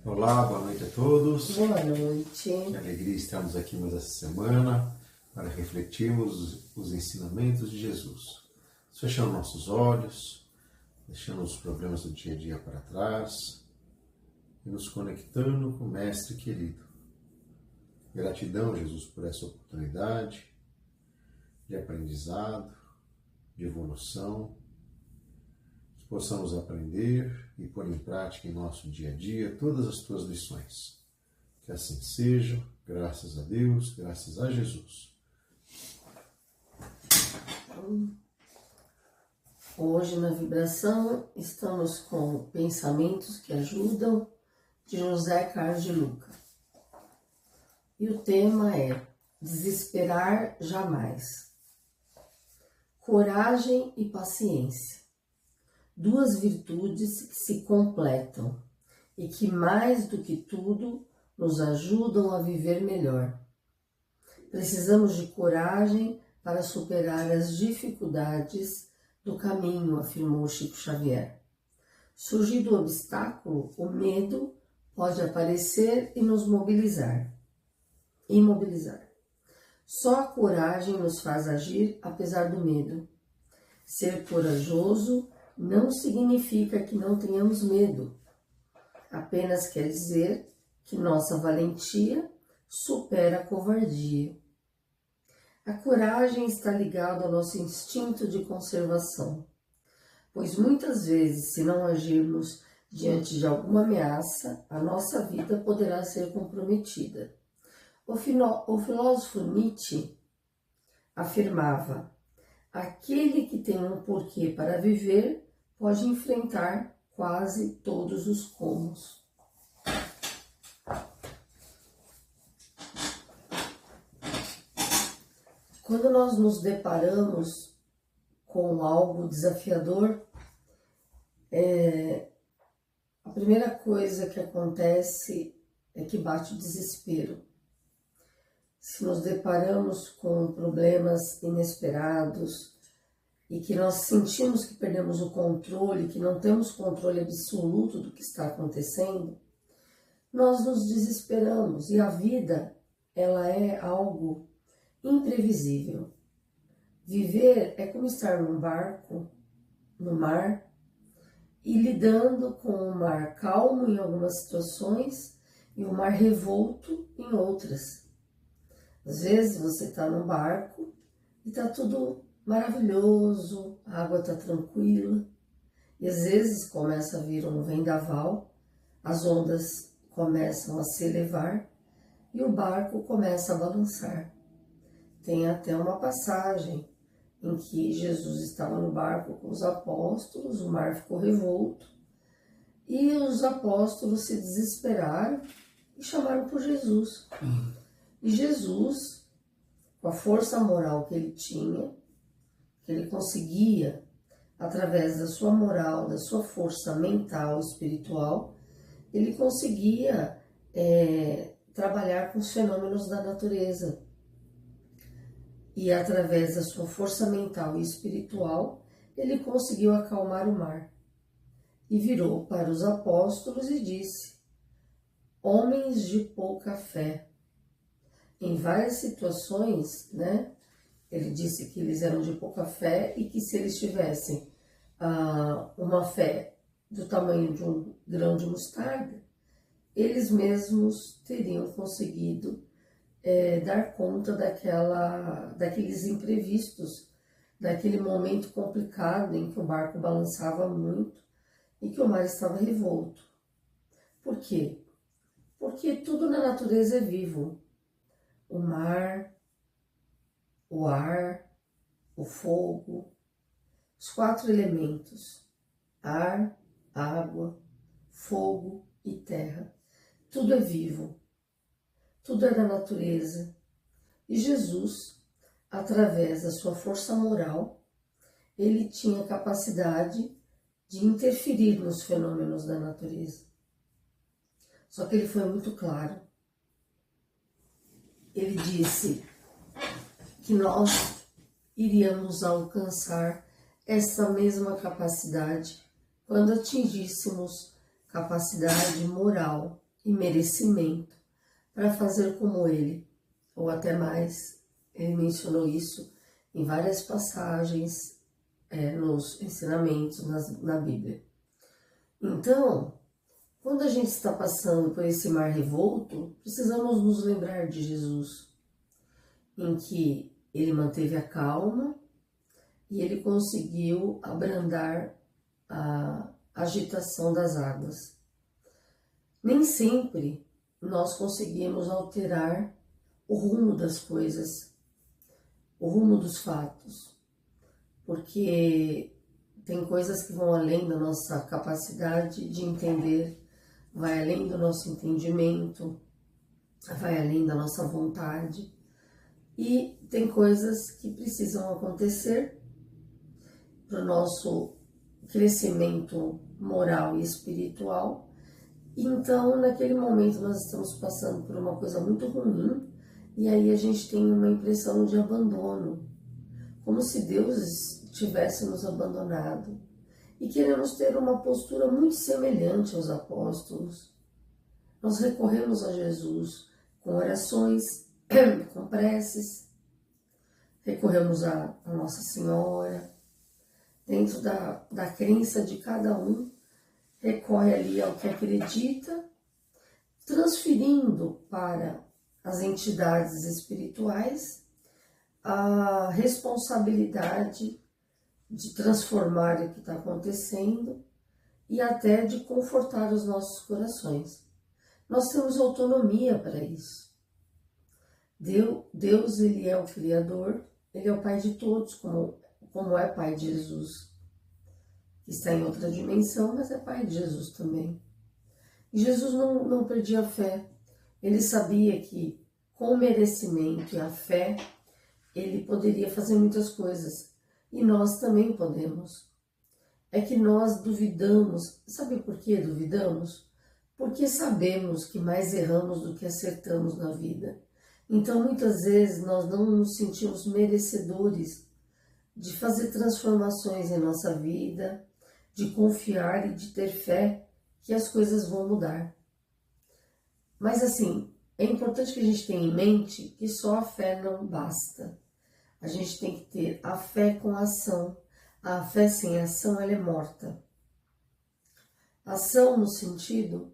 Olá, boa noite a todos. Boa noite. Que alegria estarmos aqui mais essa semana para refletirmos os ensinamentos de Jesus. Fechando nossos olhos, deixando os problemas do dia a dia para trás e nos conectando com o Mestre querido. Gratidão, Jesus, por essa oportunidade de aprendizado, de evolução, que possamos aprender e pôr em prática em nosso dia a dia todas as tuas lições. Que assim seja, graças a Deus, graças a Jesus. Hoje na vibração estamos com Pensamentos que Ajudam, de José Carlos de Luca. E o tema é Desesperar Jamais. Coragem e paciência. Duas virtudes que se completam e que, mais do que tudo, nos ajudam a viver melhor. Precisamos de coragem para superar as dificuldades do caminho, afirmou Chico Xavier. Surgido o obstáculo, o medo pode aparecer e nos imobilizar. Só a coragem nos faz agir apesar do medo. Ser corajoso não significa que não tenhamos medo. Apenas quer dizer que nossa valentia supera a covardia. A coragem está ligada ao nosso instinto de conservação, pois muitas vezes, se não agirmos diante de alguma ameaça, a nossa vida poderá ser comprometida. O filósofo Nietzsche afirmava: aquele que tem um porquê para viver pode enfrentar quase todos os comos. Quando nós nos deparamos com algo desafiador, a primeira coisa que acontece é que bate o desespero. Se nos deparamos com problemas inesperados e que nós sentimos que perdemos o controle, que não temos controle absoluto do que está acontecendo, nós nos desesperamos. E a vida, ela é algo imprevisível. Viver é como estar num barco, no mar, e lidando com o mar calmo em algumas situações e o mar revolto em outras. Às vezes você está num barco e está tudo maravilhoso, a água está tranquila, e às vezes começa a vir um vendaval, as ondas começam a se elevar e o barco começa a balançar. Tem até uma passagem em que Jesus estava no barco com os apóstolos, o mar ficou revolto e os apóstolos se desesperaram e chamaram por Jesus. E Jesus, com a força moral que ele tinha, que ele conseguia, através da sua moral, da sua força mental, espiritual, ele conseguia trabalhar com os fenômenos da natureza. E através da sua força mental e espiritual, ele conseguiu acalmar o mar. E virou para os apóstolos e disse: homens de pouca fé. Em várias situações, ele disse que eles eram de pouca fé e que se eles tivessem uma fé do tamanho de um grão de mostarda, eles mesmos teriam conseguido dar conta daqueles imprevistos, daquele momento complicado em que o barco balançava muito e que o mar estava revolto. Por quê? Porque tudo na natureza é vivo. O mar, o ar, o fogo, os 4 elementos, ar, água, fogo e terra. Tudo é vivo. Tudo é da natureza. E Jesus, através da sua força moral, ele tinha capacidade de interferir nos fenômenos da natureza. Só que ele foi muito claro. Ele disse que nós iríamos alcançar essa mesma capacidade quando atingíssemos capacidade moral e merecimento para fazer como ele, ou até mais. Ele mencionou isso em várias passagens nos ensinamentos na Bíblia. Então, quando a gente está passando por esse mar revolto, precisamos nos lembrar de Jesus, em que ele manteve a calma e ele conseguiu abrandar a agitação das águas. Nem sempre nós conseguimos alterar o rumo das coisas, o rumo dos fatos, porque tem coisas que vão além da nossa capacidade de entender, vai além do nosso entendimento, vai além da nossa vontade, e tem coisas que precisam acontecer para o nosso crescimento moral e espiritual. Então, naquele momento, nós estamos passando por uma coisa muito ruim, e aí a gente tem uma impressão de abandono, como se Deus tivesse nos abandonado. E queremos ter uma postura muito semelhante aos apóstolos. Nós recorremos a Jesus com orações, com preces, recorremos a Nossa Senhora. Dentro da crença de cada um, recorre ali ao que acredita, transferindo para as entidades espirituais a responsabilidade de transformar o que está acontecendo e até de confortar os nossos corações. Nós temos autonomia para isso. Deus, ele é o Criador, ele é o Pai de todos, como é Pai de Jesus, que está em outra dimensão, mas é Pai de Jesus também. E Jesus não perdia a fé. Ele sabia que com o merecimento e a fé, ele poderia fazer muitas coisas. E nós também podemos. É que nós duvidamos. Sabe por que duvidamos? Porque sabemos que mais erramos do que acertamos na vida. Então, muitas vezes, nós não nos sentimos merecedores de fazer transformações em nossa vida, de confiar e de ter fé que as coisas vão mudar. Mas, assim, é importante que a gente tenha em mente que só a fé não basta. A gente tem que ter a fé com ação. A fé sem ação, ela é morta. Ação no sentido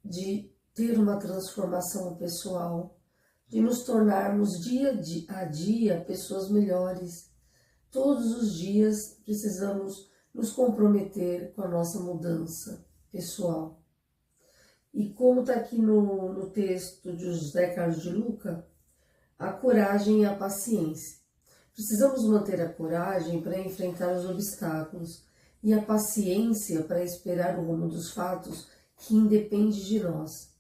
de ter uma transformação pessoal, de nos tornarmos dia a dia pessoas melhores. Todos os dias precisamos nos comprometer com a nossa mudança pessoal. E como está aqui no texto de José Carlos de Luca, a coragem e a paciência. Precisamos manter a coragem para enfrentar os obstáculos e a paciência para esperar o rumo dos fatos que independe de nós.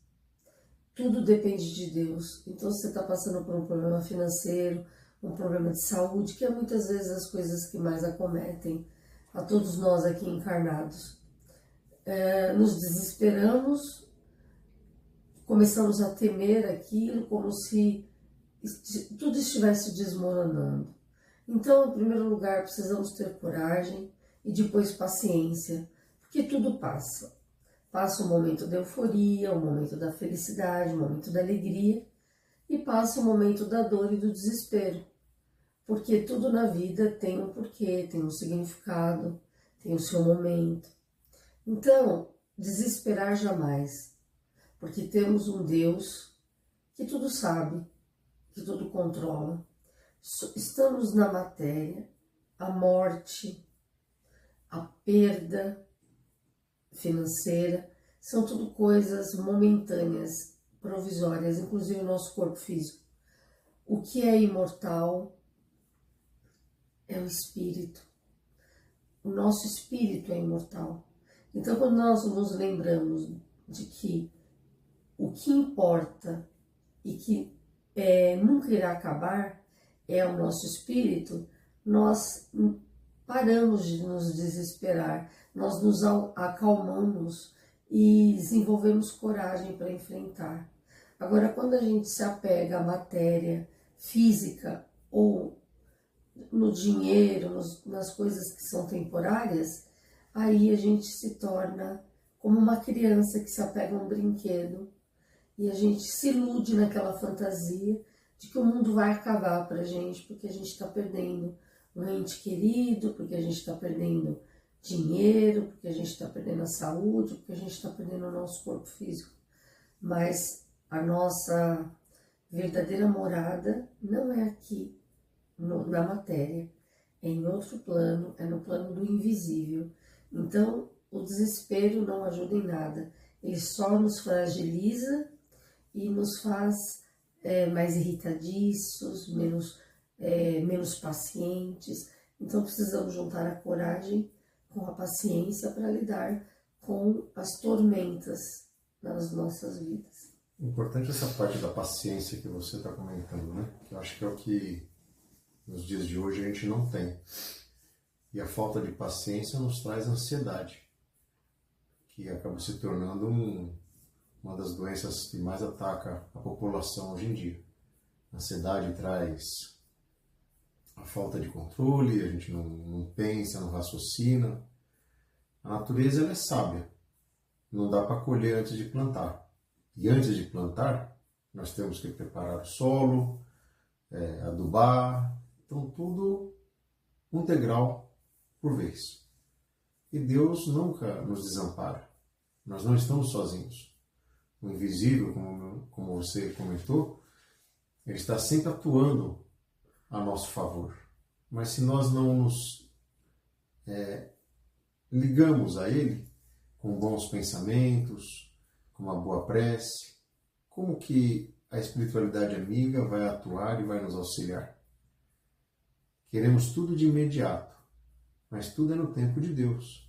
Tudo depende de Deus. Então, se você está passando por um problema financeiro, um problema de saúde, que é muitas vezes as coisas que mais acometem a todos nós aqui encarnados. Nos desesperamos, começamos a temer aquilo como se tudo estivesse desmoronando. Então, em primeiro lugar, precisamos ter coragem e depois paciência, porque tudo passa. Passa o momento da euforia, o momento da felicidade, o momento da alegria e passa o momento da dor e do desespero, porque tudo na vida tem um porquê, tem um significado, tem o seu momento. Então, desesperar jamais, porque temos um Deus que tudo sabe, que tudo controla. Estamos na matéria, a morte, a perda financeira, são tudo coisas momentâneas, provisórias, inclusive o nosso corpo físico. O que é imortal é o espírito. O nosso espírito é imortal. Então, quando nós nos lembramos de que o que importa e que nunca irá acabar é o nosso espírito, nós paramos de nos desesperar, nós nos acalmamos e desenvolvemos coragem para enfrentar. Agora, quando a gente se apega à matéria física ou no dinheiro, nas coisas que são temporárias, aí a gente se torna como uma criança que se apega a um brinquedo e a gente se ilude naquela fantasia de que o mundo vai acabar para a gente porque a gente está perdendo um ente querido, porque a gente está perdendo dinheiro, porque a gente está perdendo a saúde, porque a gente está perdendo o nosso corpo físico. Mas a nossa verdadeira morada não é aqui, na matéria, é em outro plano, é no plano do invisível. Então, o desespero não ajuda em nada, ele só nos fragiliza e nos faz mais irritadiços, menos pacientes. Então, precisamos juntar a coragem com a paciência para lidar com as tormentas nas nossas vidas. Importante essa parte da paciência que você está comentando, né? Que eu acho que é o que nos dias de hoje a gente não tem. E a falta de paciência nos traz ansiedade, que acaba se tornando uma das doenças que mais ataca a população hoje em dia. A ansiedade traz a falta de controle, a gente não pensa, não raciocina. A natureza ela é sábia, não dá para colher antes de plantar. E antes de plantar, nós temos que preparar o solo, adubar, então tudo um degrau por vez. E Deus nunca nos desampara, nós não estamos sozinhos. O invisível, como você comentou, ele está sempre atuando a nosso favor. Mas se nós não nos ligamos a ele com bons pensamentos, com uma boa prece, como que a espiritualidade amiga vai atuar e vai nos auxiliar? Queremos tudo de imediato, mas tudo é no tempo de Deus.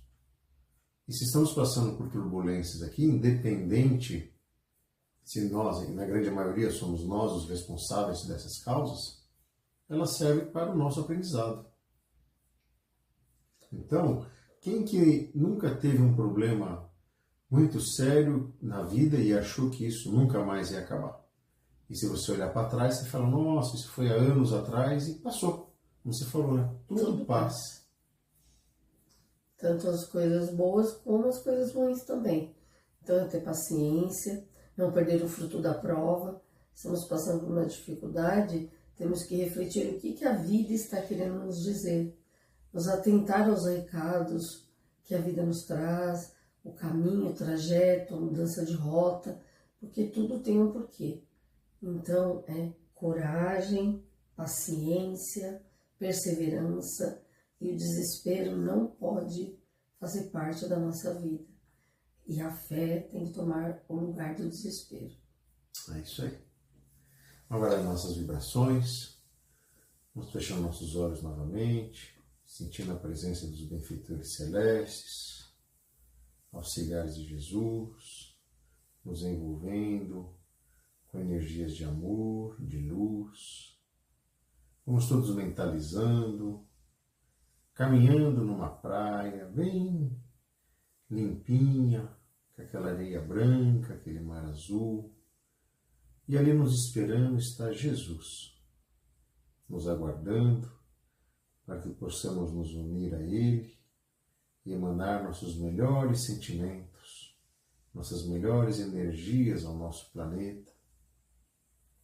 E se estamos passando por turbulências aqui, independente se nós, e na grande maioria somos nós os responsáveis dessas causas, ela serve para o nosso aprendizado. Então, quem que nunca teve um problema muito sério na vida e achou que isso nunca mais ia acabar? E se você olhar para trás, você fala, nossa, isso foi há anos atrás e passou. Como você falou, né? Tudo passa. Tanto as coisas boas como as coisas ruins também. Então, é ter paciência, não perder o fruto da prova. Estamos passando por uma dificuldade, temos que refletir o que a vida está querendo nos dizer. Nos atentar aos recados que a vida nos traz, o caminho, o trajeto, a mudança de rota, porque tudo tem um porquê. Então, é coragem, paciência, perseverança, e o desespero não pode fazer parte da nossa vida. E a fé tem que tomar o lugar do desespero. É isso aí. Agora as nossas vibrações, vamos fechando nossos olhos novamente, sentindo a presença dos benfeitores celestes, auxiliares de Jesus, nos envolvendo com energias de amor, de luz. Vamos todos mentalizando, caminhando numa praia bem limpinha, com aquela areia branca, aquele mar azul. E ali nos esperando está Jesus, nos aguardando para que possamos nos unir a Ele e emanar nossos melhores sentimentos, nossas melhores energias ao nosso planeta.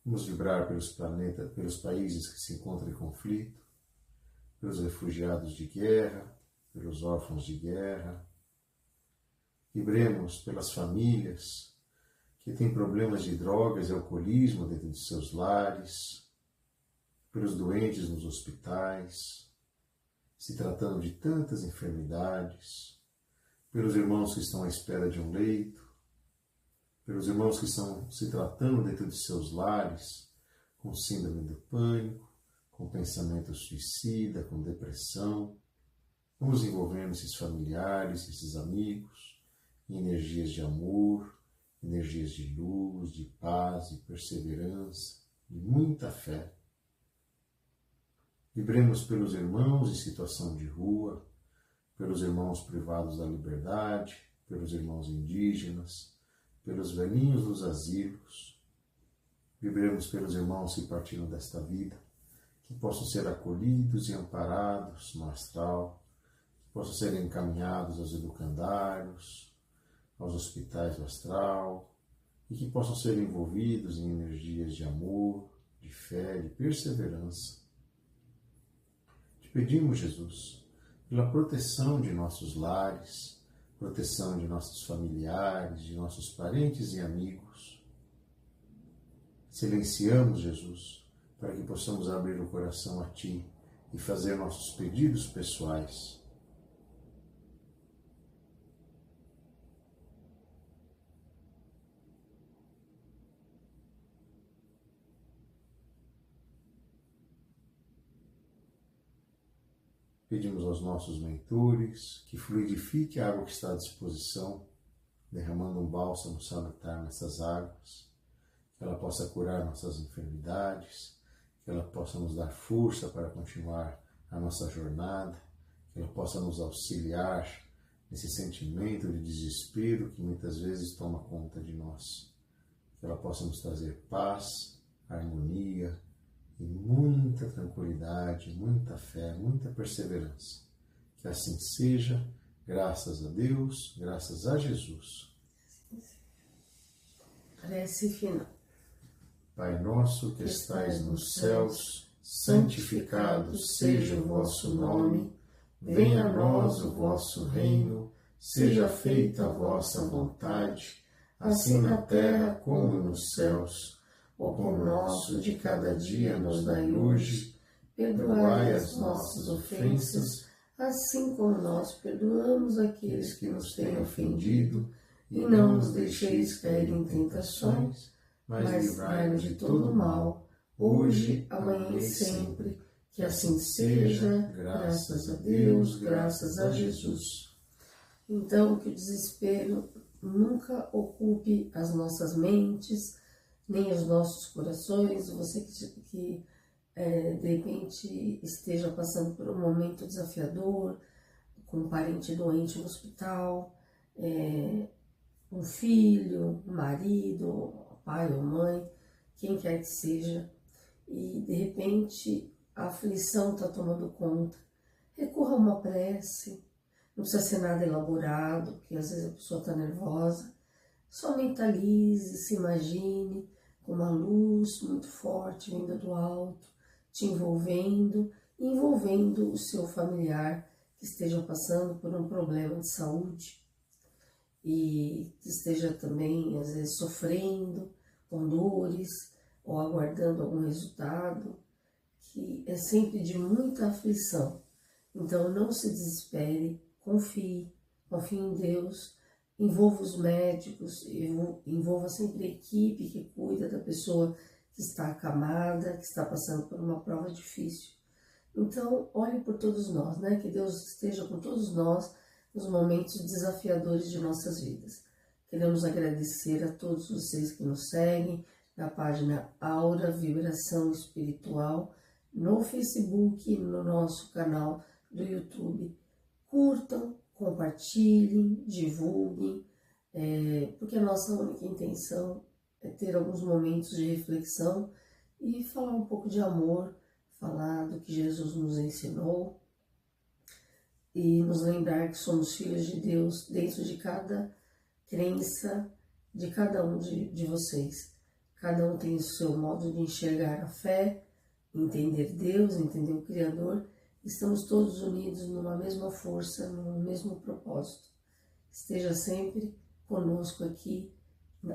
Vamos vibrar pelos países que se encontram em conflito, pelos refugiados de guerra, pelos órfãos de guerra. Vibremos pelas famílias que têm problemas de drogas e alcoolismo dentro de seus lares, pelos doentes nos hospitais, se tratando de tantas enfermidades, pelos irmãos que estão à espera de um leito, pelos irmãos que estão se tratando dentro de seus lares com síndrome do pânico, com pensamento suicida, com depressão. Vamos envolvendo esses familiares, esses amigos, em energias de amor, energias de luz, de paz, de perseverança, de muita fé. Vibremos pelos irmãos em situação de rua, pelos irmãos privados da liberdade, pelos irmãos indígenas, pelos velhinhos dos asilos. Vibremos pelos irmãos que partiram desta vida, que possam ser acolhidos e amparados no astral, que possam ser encaminhados aos educandários, aos hospitais do astral e que possam ser envolvidos em energias de amor, de fé, de perseverança. Te pedimos, Jesus, pela proteção de nossos lares, proteção de nossos familiares, de nossos parentes e amigos. Silenciamos, Jesus, para que possamos abrir o coração a Ti e fazer nossos pedidos pessoais. Pedimos aos nossos mentores que fluidifique a água que está à disposição, derramando um bálsamo salutar nessas águas, que ela possa curar nossas enfermidades, que ela possa nos dar força para continuar a nossa jornada, que ela possa nos auxiliar nesse sentimento de desespero que muitas vezes toma conta de nós, que ela possa nos trazer paz, harmonia, e muita tranquilidade, muita fé, muita perseverança. Que assim seja, graças a Deus, graças a Jesus. Prece final. Pai nosso que estais nos céus, santificado seja o vosso nome, venha a nós o vosso reino, seja feita a vossa vontade, assim na terra como nos céus. O pão nosso de cada dia nos dai hoje, perdoai as nossas ofensas, assim como nós perdoamos aqueles que nos têm ofendido, e não nos deixeis cair em tentações, mas livrai-nos de todo mal, hoje, amanhã e sempre, que assim seja, graças a Deus, graças a Jesus. Então, que o desespero nunca ocupe as nossas mentes, nem os nossos corações. Você que de repente esteja passando por um momento desafiador, com um parente doente no hospital, um filho, um marido, pai ou mãe, quem quer que seja, e de repente a aflição está tomando conta, recorra a uma prece, não precisa ser nada elaborado, porque às vezes a pessoa está nervosa, só mentalize, se imagine com uma luz muito forte vindo do alto, te envolvendo, e envolvendo o seu familiar que esteja passando por um problema de saúde e que esteja também, às vezes, sofrendo com dores ou aguardando algum resultado, que é sempre de muita aflição. Então, não se desespere, confie em Deus, envolva os médicos, envolva sempre a equipe que cuida da pessoa que está acamada, que está passando por uma prova difícil. Então, olhe por todos nós, né? Que Deus esteja com todos nós nos momentos desafiadores de nossas vidas. Queremos agradecer a todos vocês que nos seguem na página Aura Vibração Espiritual, no Facebook e no nosso canal do YouTube. Curtam, compartilhem, divulguem, porque a nossa única intenção é ter alguns momentos de reflexão e falar um pouco de amor, falar do que Jesus nos ensinou e nos lembrar que somos filhos de Deus dentro de cada crença de cada um de vocês. Cada um tem o seu modo de enxergar a fé, entender Deus, entender o Criador. Estamos todos unidos numa mesma força, num mesmo propósito. Esteja sempre conosco aqui,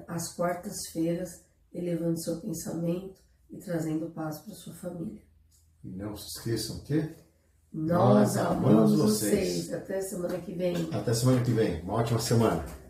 às quartas-feiras, elevando seu pensamento e trazendo paz para sua família. E não se esqueçam que nós amamos vocês. Até semana que vem. Até semana que vem. Uma ótima semana.